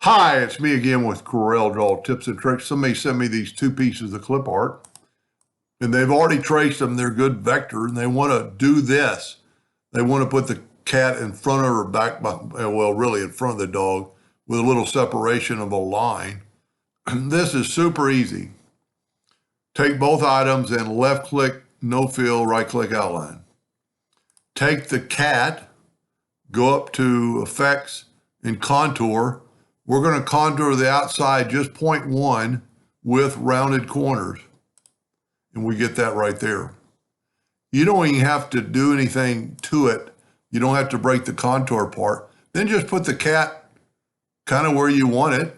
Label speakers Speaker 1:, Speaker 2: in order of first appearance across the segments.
Speaker 1: Hi, it's me again with CorelDraw tips and tricks. Somebody sent me these two pieces of clip art, and they've already traced them. They're good vector, and they want to do this. They want to put the cat in front of her back, well, really in front of the dog, with a little separation of a line. This is super easy. Take both items and left-click, no fill, right-click outline. Take the cat, go up to Effects and Contour. We're going to contour the outside just 0.1 with rounded corners. And we get that right there. You don't even have to do anything to it. You don't have to break the contour part. Then just put the cat kind of where you want it.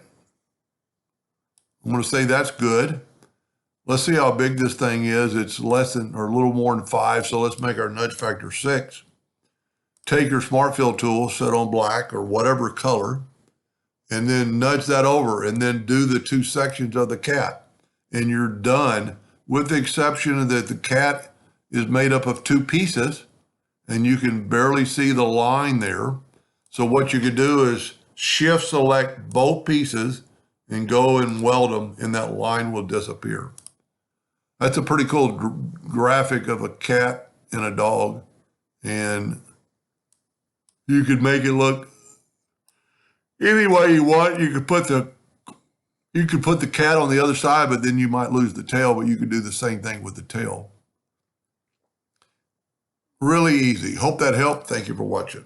Speaker 1: I'm going to say that's good. Let's see how big this thing is. It's less than or a little more than 5, so let's make our nudge factor 6. Take your Smart Fill tool, set on black or whatever color, and then nudge that over and then do the two sections of the cat. And you're done, with the exception that the cat is made up of two pieces and you can barely see the line there. So what you could do is shift select both pieces and go and weld them, and that line will disappear. That's a pretty cool graphic of a cat and a dog, and you could make it look any way you want. You could put the cat on the other side, but then you might lose the tail, but you could do the same thing with the tail. Really easy. Hope that helped. Thank you for watching.